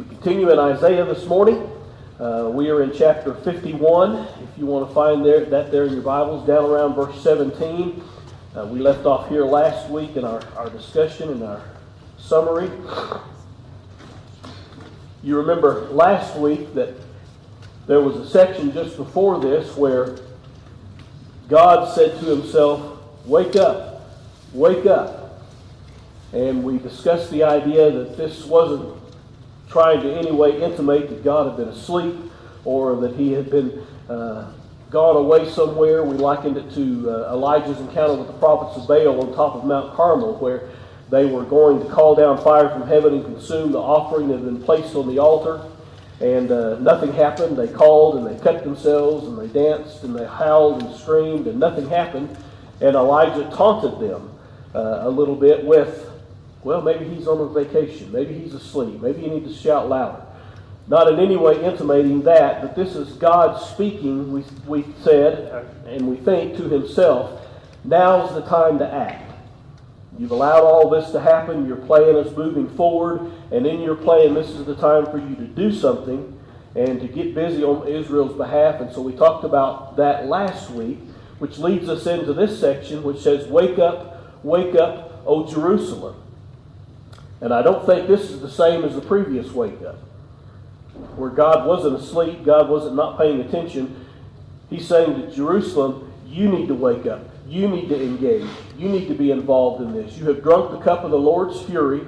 We continue in Isaiah this morning. We are in chapter 51. If you want to find that there in your Bibles, down around verse 17. We left off here last week in our discussion and our summary. You remember last week that there was a section just before this where God said to himself, "Wake up, wake up." And we discussed the idea that this wasn't trying to in any way intimate that God had been asleep or that he had been gone away somewhere. We likened it to Elijah's encounter with the prophets of Baal on top of Mount Carmel, where they were going to call down fire from heaven and consume the offering that had been placed on the altar. And nothing happened. They called and they cut themselves and they danced and they howled and screamed and nothing happened. And Elijah taunted them a little bit with, well, maybe he's on a vacation. Maybe he's asleep. Maybe you need to shout louder. Not in any way intimating that, but this is God speaking, we said, and we think to himself, now's the time to act. You've allowed all this to happen. Your plan is moving forward. And in your plan, this is the time for you to do something and to get busy on Israel's behalf. And so we talked about that last week, which leads us into this section, which says, wake up, O Jerusalem. And I don't think this is the same as the previous wake up, where God wasn't asleep, God wasn't not paying attention. He's saying to Jerusalem, you need to wake up. You need to engage. You need to be involved in this. You have drunk the cup of the Lord's fury.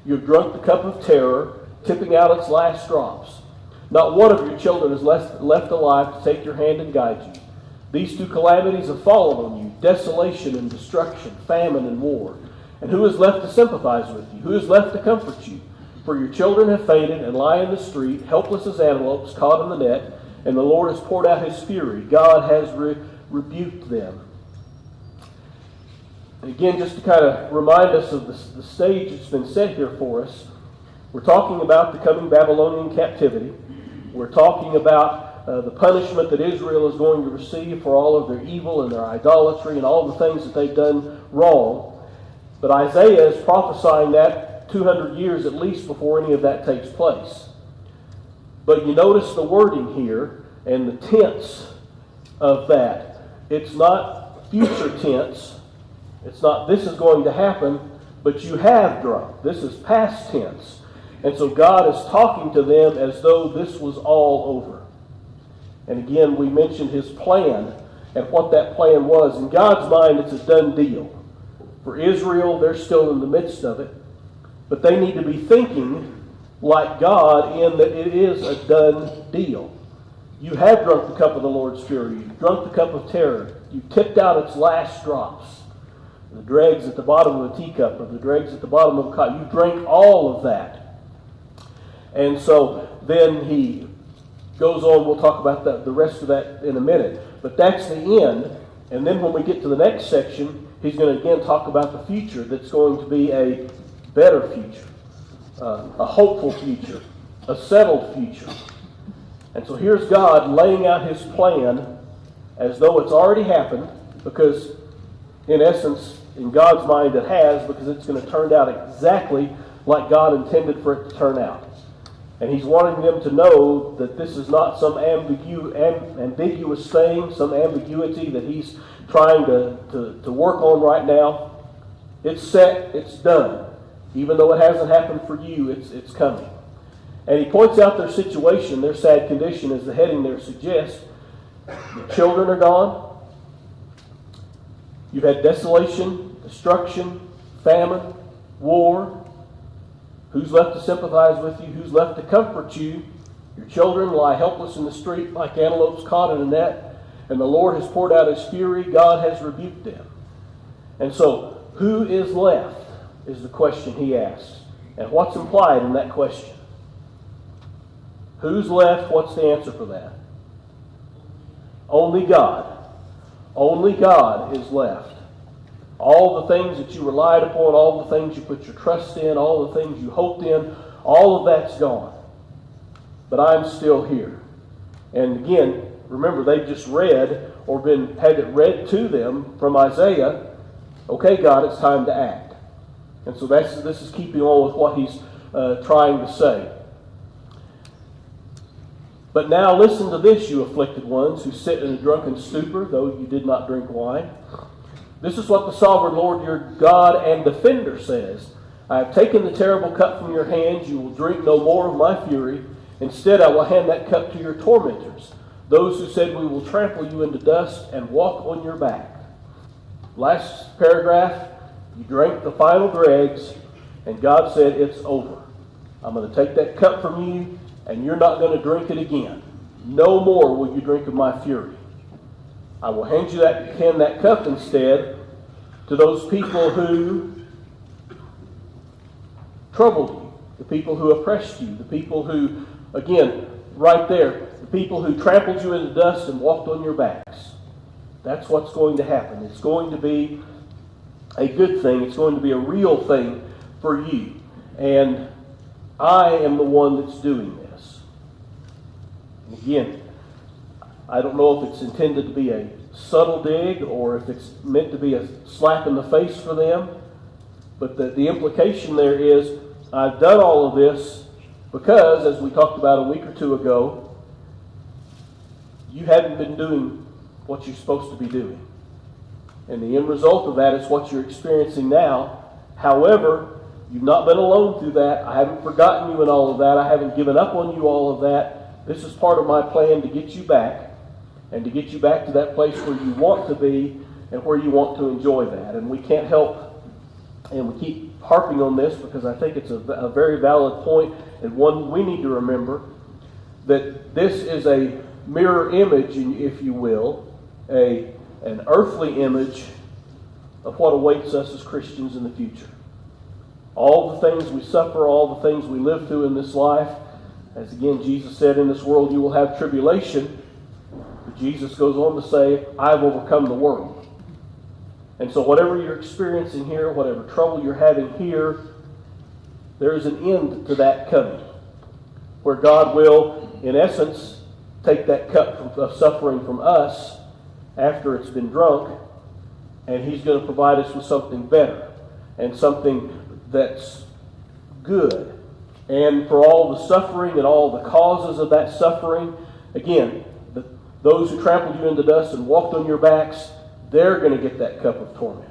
You have drunk the cup of terror, tipping out its last drops. Not one of your children is left alive to take your hand and guide you. These two calamities have fallen on you, desolation and destruction, famine and war. And who is left to sympathize with you? Who is left to comfort you? For your children have fainted and lie in the street, helpless as antelopes caught in the net, and the Lord has poured out his fury. God has rebuked them. And again, just to kind of remind us of the stage that's been set here for us, we're talking about the coming Babylonian captivity. We're talking about the punishment that Israel is going to receive for all of their evil and their idolatry and all the things that they've done wrong. But Isaiah is prophesying that 200 years at least before any of that takes place. But you notice the wording here and the tense of that. It's not future tense. It's not this is going to happen, but you have drunk. This is past tense. And so God is talking to them as though this was all over. And again, we mentioned his plan and what that plan was. In God's mind, it's a done deal. For Israel, they're still in the midst of it. But they need to be thinking like God in that it is a done deal. You have drunk the cup of the Lord's fury. You've drunk the cup of terror. You've tipped out its last drops. The dregs at the bottom of the teacup or the dregs at the bottom of the cup. You drank all of that. And so then he goes on. We'll talk about the rest of that in a minute. But that's the end. And then when we get to the next section, he's going to again talk about the future that's going to be a better future, a hopeful future, a settled future. And so here's God laying out his plan as though it's already happened, because in essence, in God's mind it has, because it's going to turn out exactly like God intended for it to turn out. And he's wanting them to know that this is not some ambiguous thing, some ambiguity that he's trying to work on right now. It's set, it's done. Even though it hasn't happened for you, it's coming. And he points out their situation, their sad condition, as the heading there suggests. The children are gone. You've had desolation, destruction, famine, war. Who's left to sympathize with you? Who's left to comfort you? Your children lie helpless in the street like antelopes caught in a net. And the Lord has poured out his fury. God has rebuked them. And so, who is left is the question he asks. And what's implied in that question? Who's left? What's the answer for that? Only God. Only God is left. All the things that you relied upon, all the things you put your trust in, all the things you hoped in, all of that's gone. But I'm still here. And again, remember, they've just read or had it read to them from Isaiah. Okay, God, it's time to act. And so this is keeping on with what he's trying to say. But now listen to this, you afflicted ones who sit in a drunken stupor, though you did not drink wine. This is what the sovereign Lord your God and defender says. I have taken the terrible cup from your hands. You will drink no more of my fury. Instead, I will hand that cup to your tormentors, those who said, we will trample you into dust and walk on your back. Last paragraph, you drank the final dregs, and God said, it's over. I'm going to take that cup from you, and you're not going to drink it again. No more will you drink of my fury. I will hand that cup instead to those people who troubled you, the people who oppressed you, the people who, again, right there, the people who trampled you into dust and walked on your backs. That's what's going to happen. It's going to be a good thing. It's going to be a real thing for you. And I am the one that's doing this. And again, I don't know if it's intended to be a subtle dig or if it's meant to be a slap in the face for them. But the implication there is, I've done all of this because, as we talked about a week or two ago, you haven't been doing what you're supposed to be doing. And the end result of that is what you're experiencing now. However, you've not been alone through that. I haven't forgotten you in all of that. I haven't given up on you all of that. This is part of my plan to get you back, and to get you back to that place where you want to be and where you want to enjoy that. And we can't help, and we keep harping on this because I think it's a very valid point, and one we need to remember, that this is a mirror image, if you will, an earthly image of what awaits us as Christians in the future. All the things we suffer, all the things we live through in this life, as again Jesus said, in this world you will have tribulation. But Jesus goes on to say, I've overcome the world. And so whatever you're experiencing here, whatever trouble you're having here, there is an end to that coming, where God will, in essence, take that cup of suffering from us after it's been drunk, and He's going to provide us with something better and something that's good. And for all the suffering and all the causes of that suffering, again, those who trampled you into dust and walked on your backs, they're going to get that cup of torment.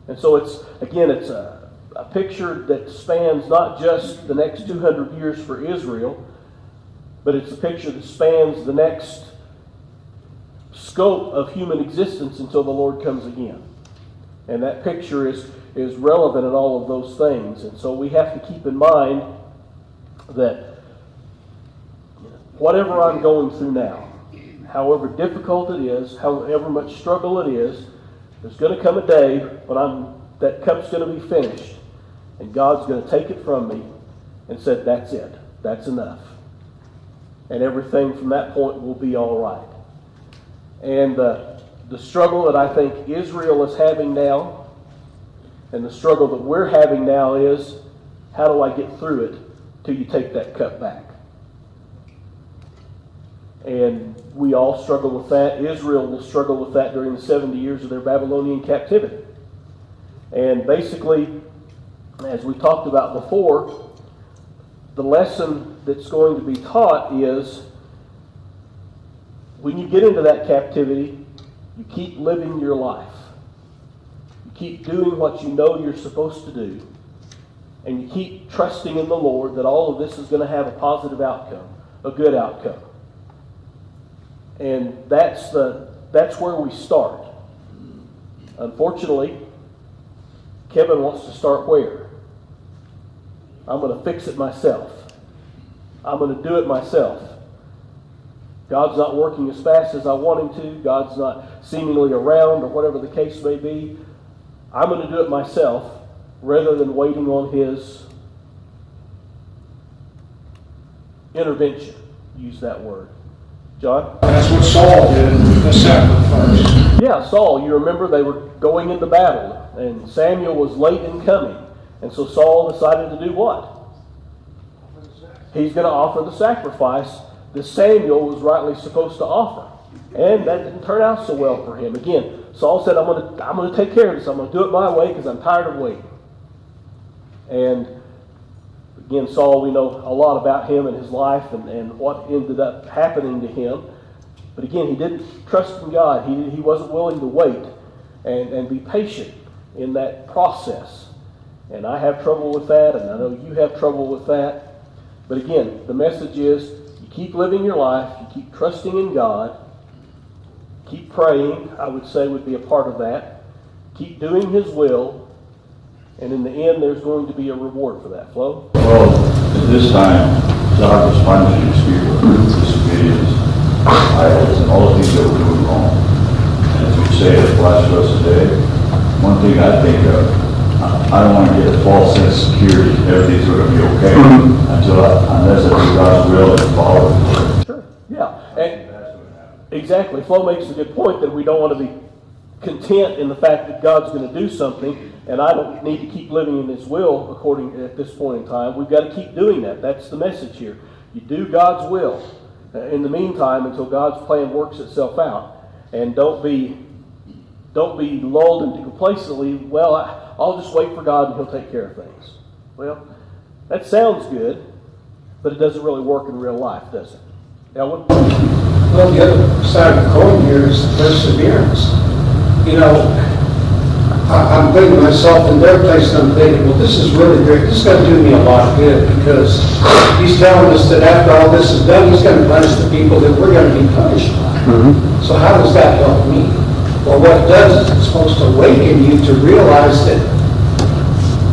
And so it's a picture that spans not just the next 200 years for Israel, but it's a picture that spans the next scope of human existence until the Lord comes again. And that picture is relevant in all of those things. And so we have to keep in mind that whatever I'm going through now, however difficult it is, however much struggle it is, there's going to come a day when that cup's going to be finished, and God's going to take it from me and said, that's it. That's enough. And everything from that point will be all right. And the struggle that I think Israel is having now, and the struggle that we're having now is, how do I get through it till you take that cup back? And we all struggle with that. Israel will struggle with that during the 70 years of their Babylonian captivity. And basically, as we talked about before, the lesson that's going to be taught is, when you get into that captivity, you keep living your life. You keep doing what you know you're supposed to do. And you keep trusting in the Lord that all of this is going to have a positive outcome, a good outcome. And that's where we start. Unfortunately, Kevin wants to start where? I'm going to fix it myself. I'm going to do it myself. God's not working as fast as I want Him to. God's not seemingly around, or whatever the case may be. I'm going to do it myself rather than waiting on His intervention. Use that word. John? That's what Saul did, the sacrifice. Yeah, Saul, you remember they were going into battle, and Samuel was late in coming. And so Saul decided to do what? He's going to offer the sacrifice that Samuel was rightly supposed to offer. And that didn't turn out so well for him. Again, Saul said, I'm going to take care of this. I'm going to do it my way because I'm tired of waiting. And Again, Saul, we know a lot about him and his life and what ended up happening to him. But again, he didn't trust in God. He wasn't willing to wait and be patient in that process. And I have trouble with that, and I know you have trouble with that. But again, the message is you keep living your life, you keep trusting in God, keep praying, I would say would be a part of that. Keep doing His will, and in the end, there's going to be a reward for that. Flo? Well, at this time, God was punishing these people, disobedience, idols, and all the things that were doing wrong. And as we say, it applies to us today. One thing I think of, I don't want to get a false sense of security. Everything's going to be okay unless I do God's will and follow it. Sure, yeah. And exactly. Flo makes a good point that we don't want to be content in the fact that God's going to do something, and I don't need to keep living in His will according at this point in time. We've got to keep doing that. That's the message here. You do God's will in the meantime until God's plan works itself out, and don't be lulled into complacency. Well, I'll just wait for God and He'll take care of things. Well, that sounds good, but it doesn't really work in real life, does it? Elwin? Well, the other side of the coin here is perseverance. You know, I'm putting myself in their place and I'm thinking, well, this is really great. This is going to do me a lot of good because He's telling us that after all this is done, He's going to punish the people that we're going to be punished by. Mm-hmm. So how does that help me? Well, what it does is it's supposed to awaken you to realize that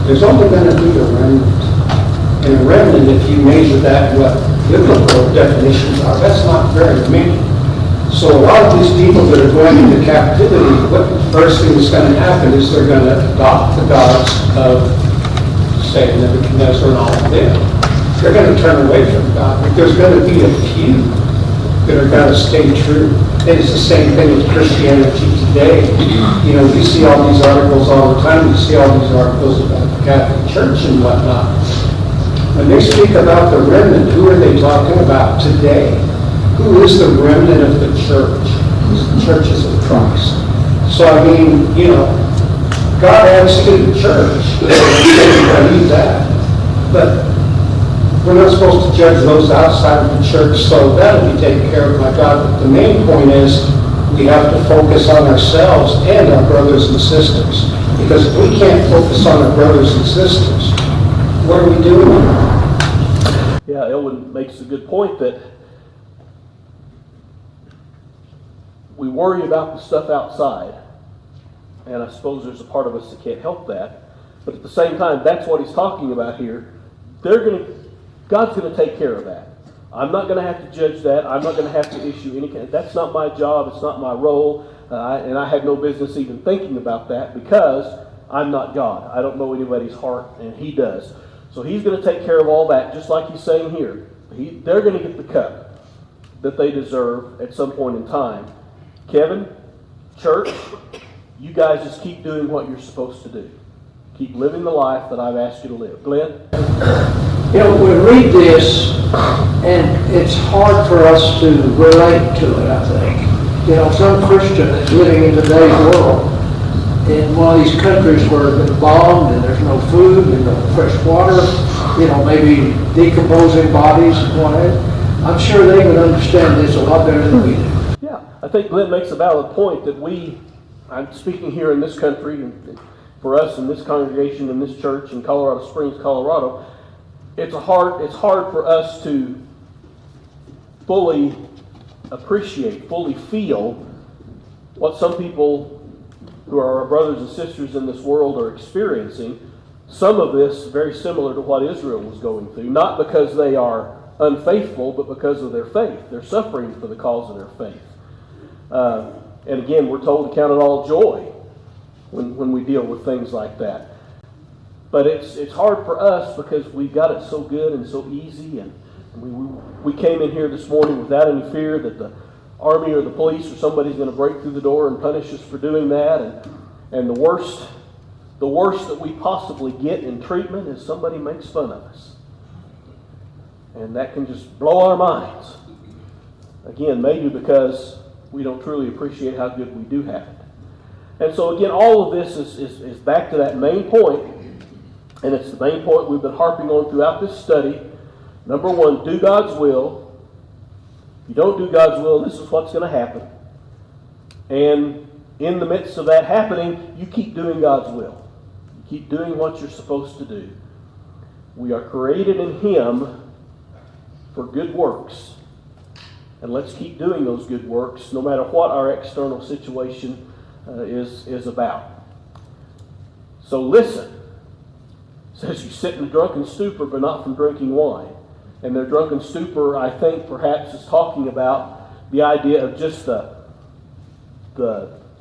there's only going to be a remnant. And a remnant, if you measure that, what biblical definitions are, that's not very many. So a lot of these people that are going into captivity, what the first thing that's going to happen is they're going to adopt the gods of, say, Nebuchadnezzar and all of them. They're going to turn away from God. But there's going to be a few that are going to stay true. And it's the same thing with Christianity today. You know, we see all these articles all the time. We see all these articles about the Catholic Church and whatnot. When they speak about the remnant, who are they talking about today? Who is the remnant of the church? It's the churches of Christ. So, I mean, you know, God adds to the church. I believe that. But we're not supposed to judge those outside of the church, so that'll be taken care of by God. But the main point is we have to focus on ourselves and our brothers and sisters. Because if we can't focus on our brothers and sisters, what are we doing? Yeah, Elwin makes a good point that we worry about the stuff outside, and I suppose there's a part of us that can't help that. But at the same time, that's what he's talking about here. God's going to take care of that. I'm not going to have to judge that. I'm not going to have to issue any kind. That's not my job. It's not my role, and I have no business even thinking about that because I'm not God. I don't know anybody's heart, and He does. So He's going to take care of all that, just like He's saying here. They're going to get the cup that they deserve at some point in time. Kevin, church, you guys just keep doing what you're supposed to do. Keep living the life that I've asked you to live. Glenn? You know, we read this, and it's hard for us to relate to it, I think. You know, some Christian is living in today's world in one of these countries where it's been bombed and there's no food and no fresh water, you know, maybe decomposing bodies and whatever. I'm sure they would understand this a lot better than we do. Yeah, I think Glenn makes a valid point that I'm speaking here in this country, and for us in this congregation, in this church in Colorado Springs, Colorado, it's hard for us to fully appreciate, fully feel what some people who are our brothers and sisters in this world are experiencing. Some of this very similar to what Israel was going through, not because they are unfaithful, but because of their faith. They're suffering for the cause of their faith. And again, we're told to count it all joy when we deal with things like that. But it's hard for us because we've got it so good and so easy, and we came in here this morning without any fear that the army or the police or somebody's going to break through the door and punish us for doing that. And the worst that we possibly get in treatment is somebody makes fun of us. And that can just blow our minds. Again, maybe because we don't truly appreciate how good we do have it. And so again, all of this is back to that main point and it's the main point we've been harping on throughout this study. Number one, do God's will. If you don't do God's will, this is what's going to happen. And in the midst of that happening, you keep doing God's will. You keep doing what you're supposed to do. We are created in Him for good works. And let's keep doing those good works no matter what our external situation is about. So listen. It says you sit in a drunken stupor, but not from drinking wine. And their drunken stupor, I think, perhaps is talking about the idea of just the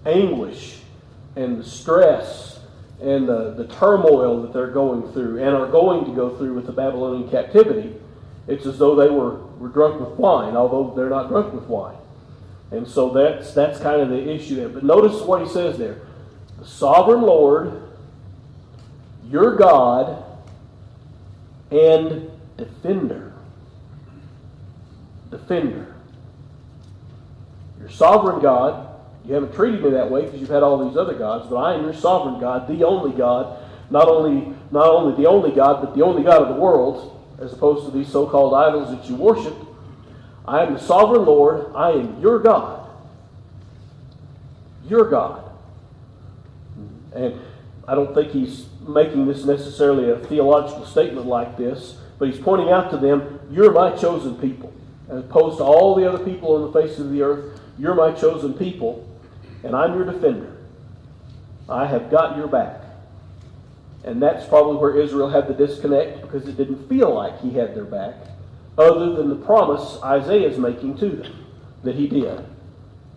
anguish and the stress and the turmoil that they're going through and are going to go through with the Babylonian captivity. It's as though they were drunk with wine, although they're not drunk with wine. And so that's kind of the issue there. But notice what he says there. The sovereign Lord, your God, and defender. Defender. Your sovereign God. You haven't treated me that way because you've had all these other gods, but I am your sovereign God, the only God, not only the only God, but the only God of the world, as opposed to these so-called idols that you worship. I am the sovereign Lord. I am your God. Your God. And I don't think he's making this necessarily a theological statement like this, but he's pointing out to them, you're my chosen people. As opposed to all the other people on the face of the earth, you're my chosen people, and I'm your defender. I have got your back. And that's probably where Israel had the disconnect, because it didn't feel like he had their back, other than the promise Isaiah is making to them, that he did.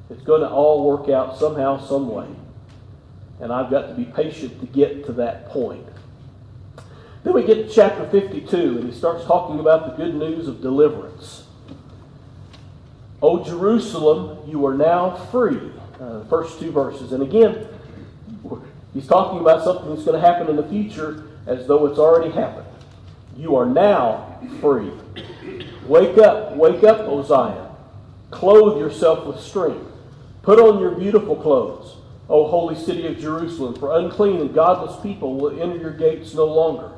It's going to all work out somehow, some way. And I've got to be patient to get to that point. Then we get to chapter 52, and he starts talking about the good news of deliverance. O Jerusalem, you are now free. First two verses. And again, he's talking about something that's going to happen in the future as though it's already happened. You are now free. Wake up, O Zion. Clothe yourself with strength. Put on your beautiful clothes, O holy city of Jerusalem, for unclean and godless people will enter your gates no longer.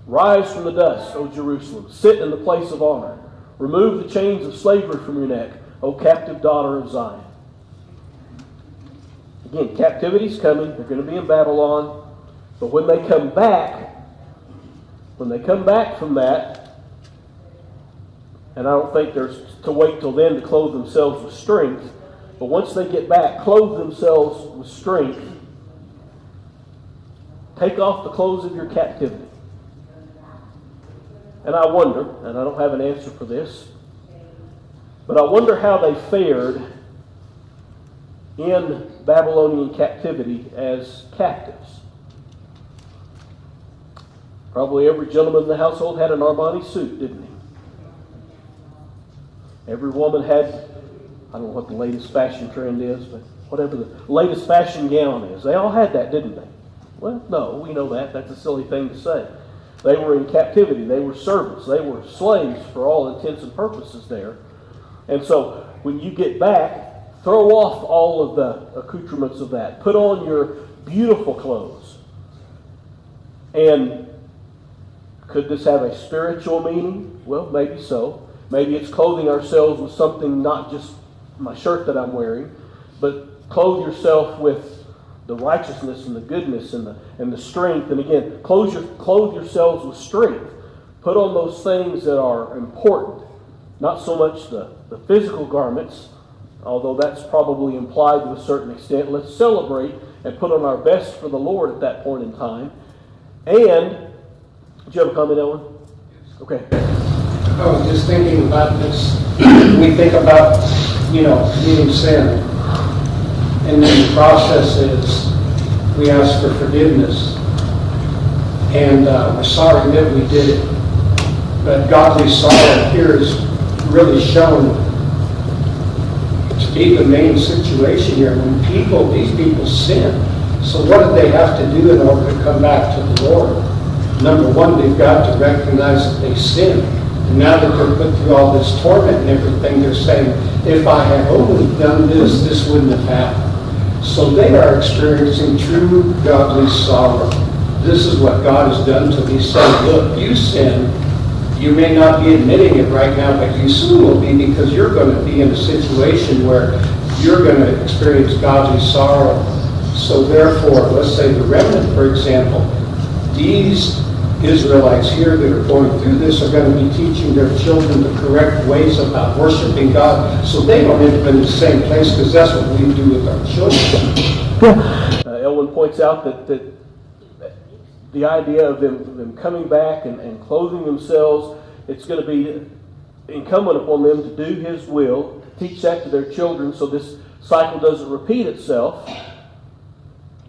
Rise from the dust, O Jerusalem. Sit in the place of honor. Remove the chains of slavery from your neck, O captive daughter of Zion. Again, captivity's coming. They're going to be in Babylon. But when they come back from that, and I don't think there's to wait till then to clothe themselves with strength, but once they get back, clothe themselves with strength. Take off the clothes of your captivity. And I wonder, and I don't have an answer for this, but I wonder how they fared in Babylonian captivity as captives. Probably every gentleman in the household had an Armani suit, didn't he? Every woman had, I don't know what the latest fashion trend is, but whatever the latest fashion gown is. They all had that, didn't they? Well, no, we know that. That's a silly thing to say. They were in captivity. They were servants. They were slaves for all intents and purposes there. And so when you get back, throw off all of the accoutrements of that. Put on your beautiful clothes. And could this have a spiritual meaning? Well, maybe so. Maybe it's clothing ourselves with something, not just my shirt that I'm wearing, but clothe yourself with the righteousness and the goodness and the strength. And again, clothe yourselves with strength. Put on those things that are important. Not so much the physical garments, although that's probably implied to a certain extent. Let's celebrate and put on our best for the Lord at that point in time. And, did you have a comment, Ellen? Okay. I was just thinking about this. We think about, committing sin. And then the process is we ask for forgiveness. And we're sorry that we did it. But godly sorrow here is really shown to be the main situation here. When these people sin. So what do they have to do in order to come back to the Lord? Number one, they've got to recognize that they sinned. And now that they're put through all this torment and everything, they're saying, if I had only done this, this wouldn't have happened. So they are experiencing true godly sorrow. this is what God has done to me. Saying, look, you sin. You may not be admitting it right now, but you soon will be, because you're going to be in a situation where you're going to experience godly sorrow. So therefore, let's say the remnant, for example, these Israelites here that are going through this are going to be teaching their children the correct ways about worshiping God, so they don't end up in the same place, because that's what we do with our children. Elwin points out that the idea of them coming back and clothing themselves, it's going to be incumbent upon them to do His will, teach that to their children so this cycle doesn't repeat itself.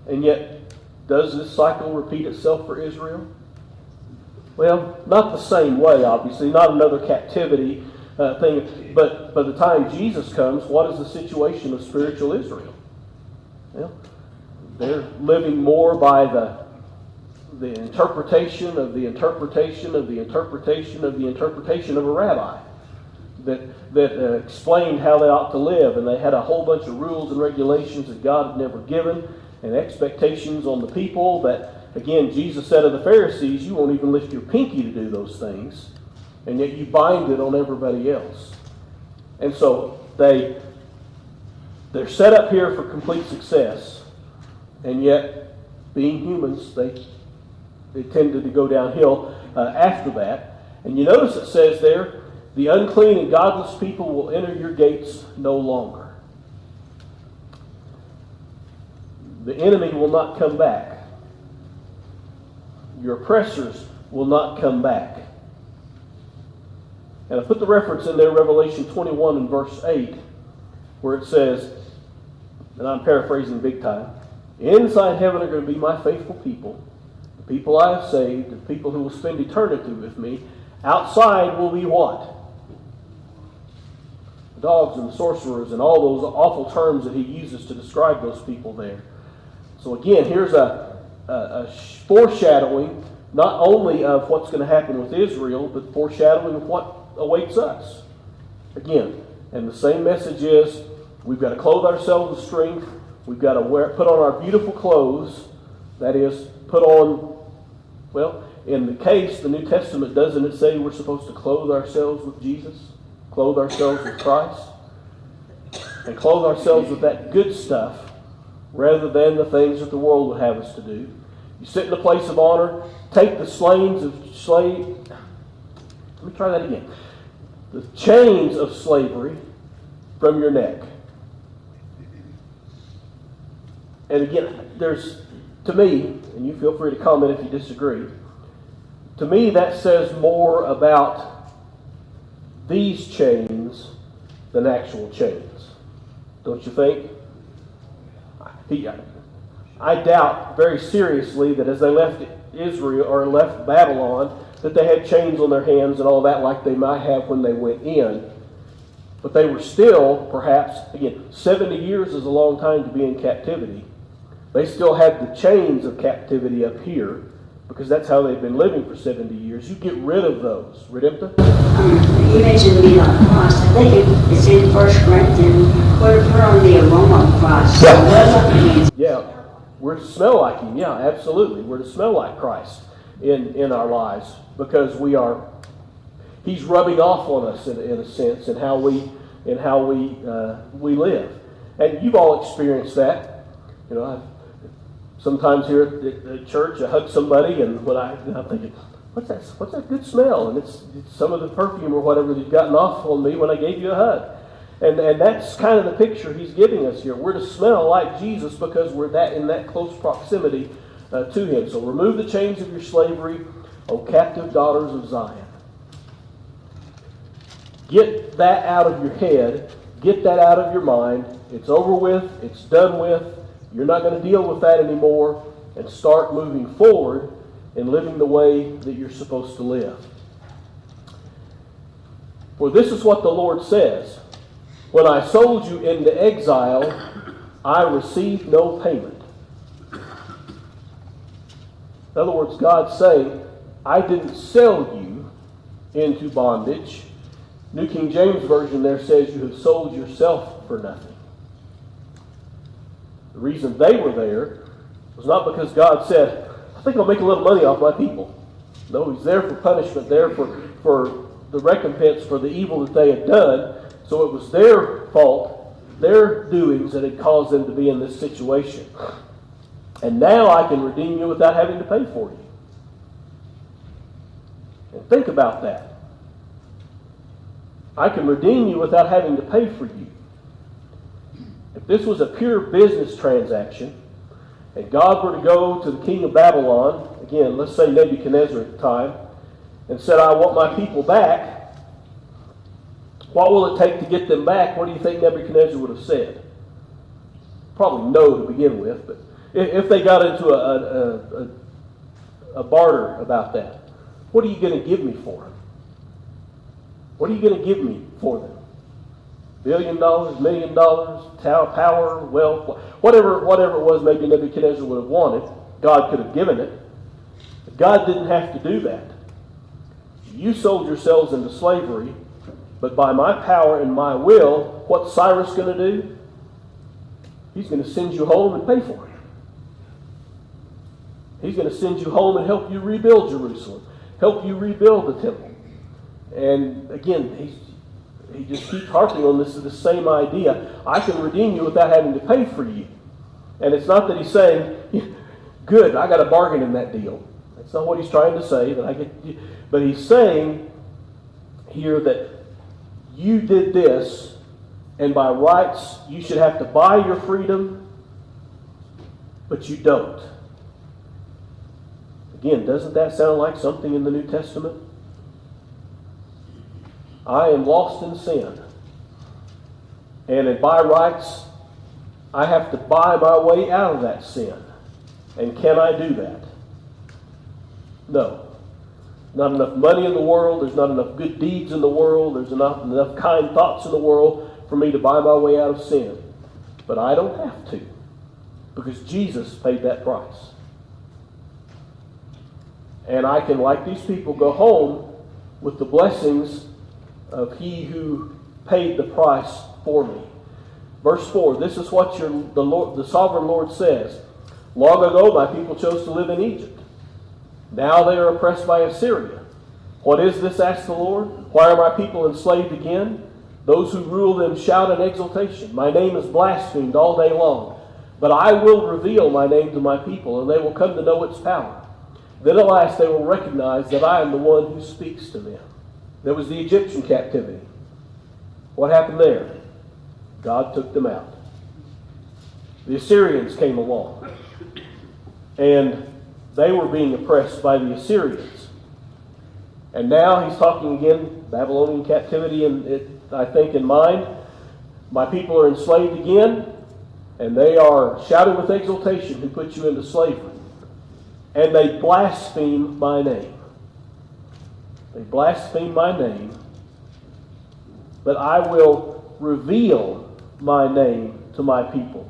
And yet, does this cycle repeat itself for Israel? Well, not the same way, obviously, not another captivity thing. But by the time Jesus comes, what is the situation of spiritual Israel? Well, they're living more by the interpretation of the interpretation of the interpretation of the interpretation of a rabbi that explained how they ought to live, and they had a whole bunch of rules and regulations that God had never given, and expectations on the people that, again, Jesus said of the Pharisees, you won't even lift your pinky to do those things, and yet you bind it on everybody else. And so they're set up here for complete success, and yet, being humans, they tended to go downhill after that. And you notice it says there, the unclean and godless people will enter your gates no longer. The enemy will not come back. Your oppressors will not come back. And I put the reference in there, Revelation 21 and verse 8, where it says, and I'm paraphrasing big time, inside heaven are going to be my faithful people, the people I have saved, the people who will spend eternity with me. Outside will be what? The dogs and the sorcerers and all those awful terms that he uses to describe those people there. So again, here's a foreshadowing not only of what's going to happen with Israel, but foreshadowing of what awaits us. Again, and the same message is, we've got to clothe ourselves with strength. We've got to put on our beautiful clothes. That is, put on, well, in the case, the New Testament, doesn't it say we're supposed to clothe ourselves with Jesus? Clothe ourselves with Christ? And clothe ourselves with that good stuff rather than the things that the world would have us to do. You sit in a place of honor, take the chains of slavery from your neck. And again, there's, to me, and you feel free to comment if you disagree, to me that says more about these chains than actual chains. Don't you think? I doubt very seriously that as they left Israel or left Babylon, that they had chains on their hands and all that like they might have when they went in. But they were still, perhaps, again, 70 years is a long time to be in captivity. They still had the chains of captivity up here because that's how they've been living for 70 years. You get rid of those. Redempta? You mentioned being on Christ. I think it's in 1 Corinthians, we're to put on the aroma of Christ. Yeah, we're to smell like Him. Yeah, absolutely. We're to smell like Christ in our lives because He's rubbing off on us in a sense in how we live. And you've all experienced that. You know, sometimes here at church, I hug somebody, and I'm thinking, what's that good smell? And it's some of the perfume or whatever that's gotten off on me when I gave you a hug. And that's kind of the picture He's giving us here. We're to smell like Jesus because we're in that close proximity to Him. So remove the chains of your slavery, O captive daughters of Zion. Get that out of your head. Get that out of your mind. It's over with. It's done with. You're not going to deal with that anymore, and start moving forward and living the way that you're supposed to live. For this is what the Lord says, when I sold you into exile, I received no payment. In other words, God's saying, I didn't sell you into bondage. New King James Version there says you have sold yourself for nothing. The reason they were there was not because God said, think I'll make a little money off my people. No, he's there for punishment, there for the recompense for the evil that they had done. So it was their fault, their doings that had caused them to be in this situation. And now I can redeem you without having to pay for you. And think about that. I can redeem you without having to pay for you. If this was a pure business transaction, and God were to go to the king of Babylon, again, let's say Nebuchadnezzar at the time, and said, I want my people back, what will it take to get them back? What do you think Nebuchadnezzar would have said? Probably no to begin with, but if they got into a barter about that, what are you going to give me for them? What are you going to give me for them? $1 billion, $1 million, power, wealth, whatever it was maybe Nebuchadnezzar would have wanted, God could have given it. But God didn't have to do that. You sold yourselves into slavery, but by my power and my will, what's Cyrus going to do? He's going to send you home and pay for it. He's going to send you home and help you rebuild Jerusalem, help you rebuild the temple. And again, he just keeps harping on this same idea. I can redeem you without having to pay for you. And it's not that he's saying, good, I got a bargain in that deal. That's not what he's trying to say. But he's saying here that you did this, and by rights you should have to buy your freedom, but you don't. Again, doesn't that sound like something in the New Testament? I am lost in sin. And by rights, I have to buy my way out of that sin. And can I do that? No. Not enough money in the world. There's not enough good deeds in the world. There's not enough kind thoughts in the world for me to buy my way out of sin. But I don't have to, because Jesus paid that price. And I can, like these people, go home with the blessings of He who paid the price for me. Verse 4, this is what the sovereign Lord says. Long ago my people chose to live in Egypt. Now they are oppressed by Assyria. What is this, asked the Lord? Why are my people enslaved again? Those who rule them shout in exultation. My name is blasphemed all day long. But I will reveal my name to my people, and they will come to know its power. Then at last they will recognize that I am the one who speaks to them. There was the Egyptian captivity. What happened there? God took them out. The Assyrians came along, and they were being oppressed by the Assyrians. And now he's talking again, Babylonian captivity, and I think in mind. My people are enslaved again, and they are shouting with exultation who put you into slavery. And they blaspheme my name. They blaspheme my name, but I will reveal my name to my people,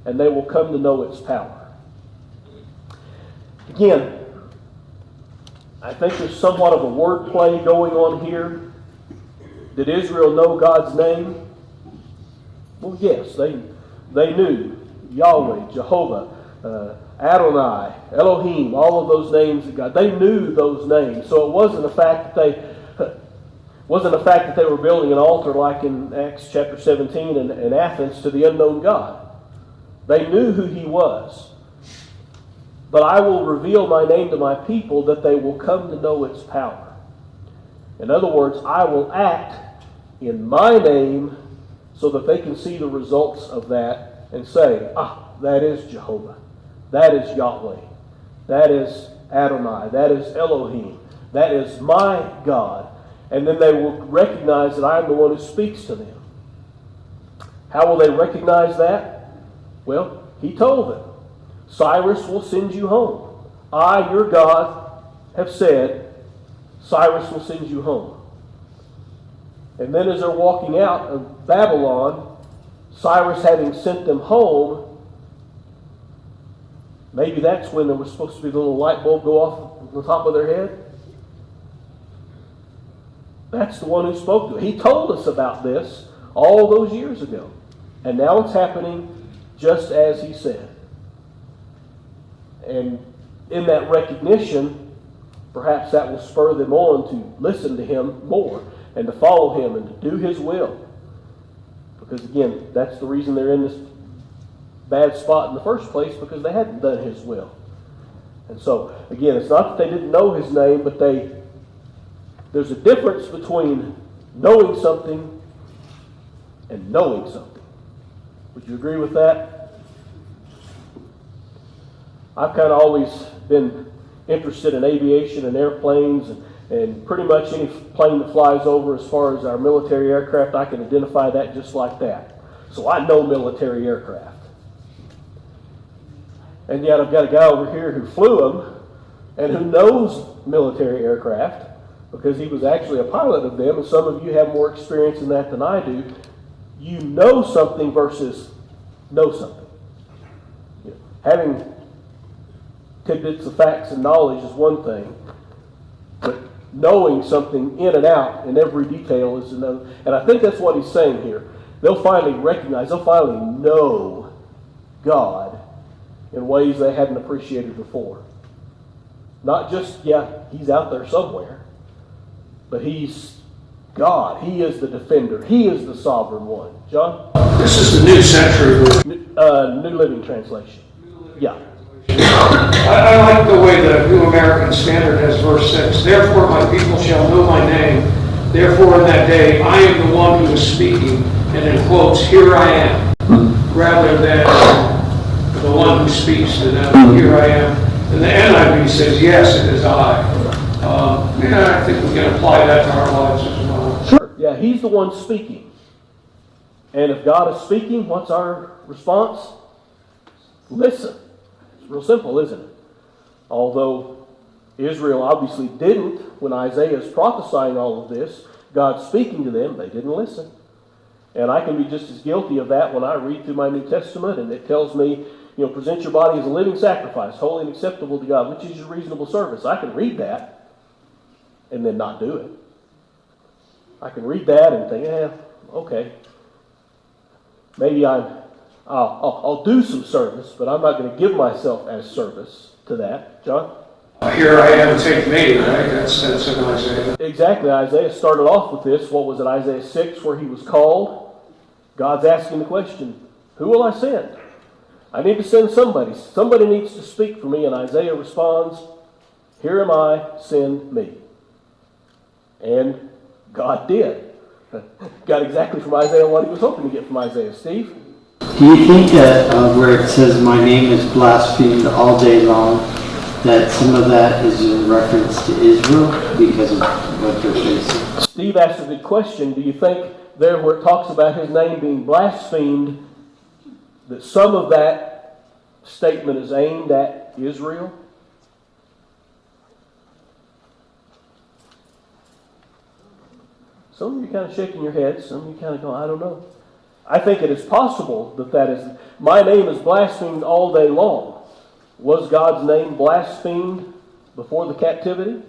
and they will come to know its power. Again, I think there's somewhat of a wordplay going on here. Did Israel know God's name? Well, yes, they knew Yahweh, Jehovah, Adonai, Elohim, all of those names of God. They knew those names. So it wasn't a fact that they were building an altar like in Acts chapter 17 in Athens to the unknown God. They knew who He was. But I will reveal my name to my people that they will come to know its power. In other words, I will act in my name so that they can see the results of that and say, that is Jehovah. That is Yahweh. That is Adonai. That is Elohim. That is my God. And then they will recognize that I am the one who speaks to them. How will they recognize that? Well, He told them, Cyrus will send you home. I, your God, have said, Cyrus will send you home. And then as they're walking out of Babylon, Cyrus having sent them home, maybe that's when there was supposed to be the little light bulb go off the top of their head. That's the one who spoke to it. He told us about this all those years ago. And now it's happening just as He said. And in that recognition, perhaps that will spur them on to listen to him more and to follow him and to do his will. Because again, that's the reason they're in this bad spot in the first place, because they hadn't done his will. And so, again, it's not that they didn't know his name, but there's a difference between knowing something and knowing something. Would you agree with that? I've kind of always been interested in aviation and airplanes, and pretty much any plane that flies over, as far as our military aircraft, I can identify that just like that. So I know military aircraft. And yet I've got a guy over here who flew them and who knows military aircraft because he was actually a pilot of them, and some of you have more experience in that than I do. You know something versus know something. You know, having tidbits of facts and knowledge is one thing, but knowing something in and out in every detail is another. And I think that's what he's saying here. They'll finally recognize, they'll finally know God in ways they hadn't appreciated before. Not just, he's out there somewhere, but he's God. He is the defender. He is the sovereign one. John? This is the New Century Version. New Living Translation. Yeah. I like the way the New American Standard has verse 6. Therefore my people shall know my name. Therefore in that day I am the one who is speaking. And in quotes, here I am. Rather than the one who speaks to them, here I am. And the NIV says, yes, it is I. I think we can apply that to our lives as well. Sure. Yeah, he's the one speaking. And if God is speaking, what's our response? Listen. It's real simple, isn't it? Although Israel obviously didn't, when Isaiah is prophesying all of this, God's speaking to them, they didn't listen. And I can be just as guilty of that when I read through my New Testament and it tells me, present your body as a living sacrifice, holy and acceptable to God, which is your reasonable service. I can read that and then not do it. I can read that and think, okay. Maybe I'll do some service, but I'm not going to give myself as service to that. John? Here I am, take me, right? That's in Isaiah. Exactly. Isaiah started off with this. What was it, Isaiah 6, where he was called? God's asking the question, who will I send? I need to send somebody. Somebody needs to speak for me. And Isaiah responds, here am I, send me. And God did. Got exactly from Isaiah what he was hoping to get from Isaiah. Steve? Do you think that where it says my name is blasphemed all day long, that some of that is in reference to Israel because of what they're facing? Steve asked a good question. Do you think there where it talks about his name being blasphemed, that some of that statement is aimed at Israel? Some of you kind of shaking your heads. Some of you kind of go, I don't know. I think it is possible that is, my name is blasphemed all day long. Was God's name blasphemed before the captivity?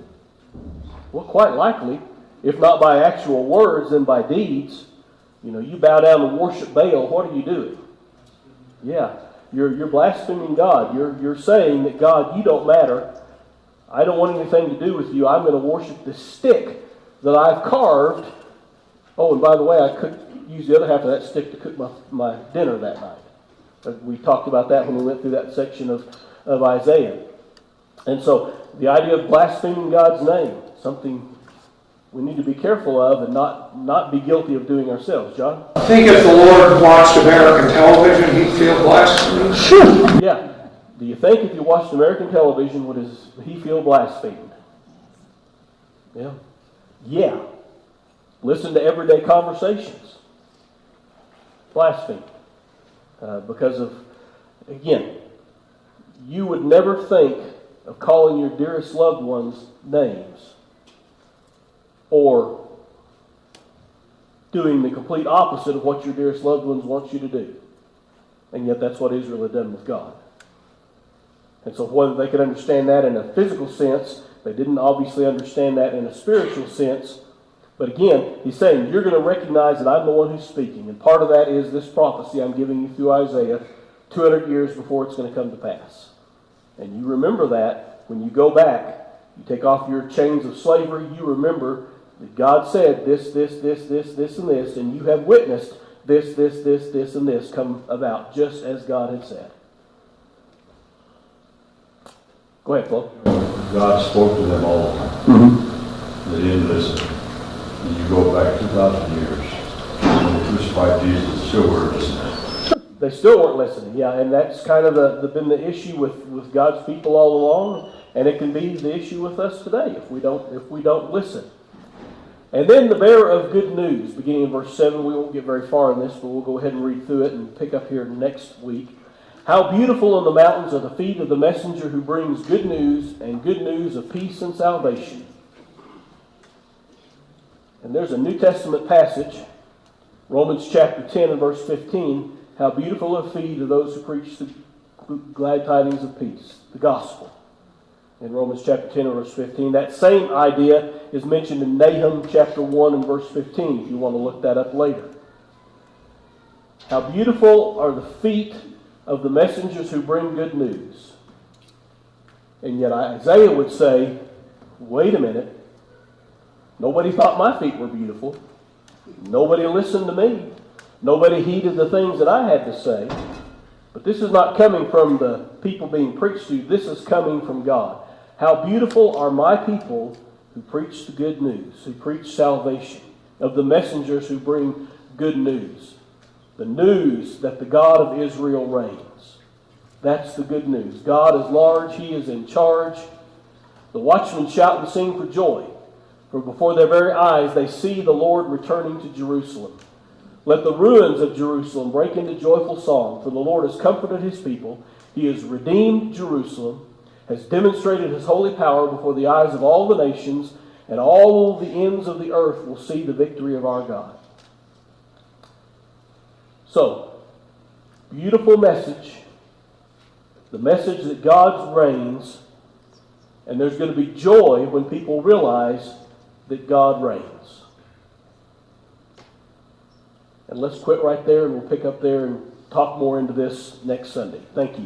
Well, quite likely, if not by actual words, then by deeds. You bow down and worship Baal, what are you doing? Yeah, you're blaspheming God. You're saying that, God, you don't matter. I don't want anything to do with you. I'm going to worship the stick that I've carved. Oh, and by the way, I could use the other half of that stick to cook my dinner that night. We talked about that when we went through that section of Isaiah. And so the idea of blaspheming God's name, something we need to be careful of and not be guilty of doing ourselves. John? I think if the Lord watched American television, he'd feel blasphemy. Sure. Yeah. Do you think if you watched American television, would he feel blasphemed? Yeah. Yeah. Listen to everyday conversations. Blasphemed. Because of, again, you would never think of calling your dearest loved ones names or doing the complete opposite of what your dearest loved ones want you to do. And yet that's what Israel had done with God. And so whether they could understand that in a physical sense, they didn't obviously understand that in a spiritual sense. But again, he's saying, you're going to recognize that I'm the one who's speaking. And part of that is this prophecy I'm giving you through Isaiah 200 years before it's going to come to pass. And you remember that when you go back, you take off your chains of slavery, you remember that God said this, and this, and you have witnessed this, and this come about, just as God had said. Go ahead, Flo. God spoke to them all the time. They didn't listen. And you go back 2,000 years, when they crucified Jesus, they still weren't listening. They still weren't listening, yeah, and that's kind of been the issue with God's people all along, and it can be the issue with us today if we don't listen. And then the bearer of good news, beginning in verse 7, we won't get very far in this, but we'll go ahead and read through it and pick up here next week. How beautiful on the mountains are the feet of the messenger who brings good news, and good news of peace and salvation. And there's a New Testament passage, Romans chapter 10 and verse 15. How beautiful are the feet of those who preach the glad tidings of peace, the gospel. In Romans chapter 10 and verse 15. That same idea is mentioned in Nahum chapter 1 and verse 15, if you want to look that up later. How beautiful are the feet of the messengers who bring good news. And yet Isaiah would say, wait a minute. Nobody thought my feet were beautiful. Nobody listened to me. Nobody heeded the things that I had to say. But this is not coming from the people being preached to. This is coming from God. How beautiful are my people who preach the good news, who preach salvation, of the messengers who bring good news. The news that the God of Israel reigns. That's the good news. God is large. He is in charge. The watchmen shout and sing for joy. For before their very eyes they see the Lord returning to Jerusalem. Let the ruins of Jerusalem break into joyful song, for the Lord has comforted his people. He has redeemed Jerusalem, has demonstrated his holy power before the eyes of all the nations, and all the ends of the earth will see the victory of our God. So, beautiful message, the message that God reigns, and there's going to be joy when people realize that God reigns. And let's quit right there, and we'll pick up there and talk more into this next Sunday. Thank you.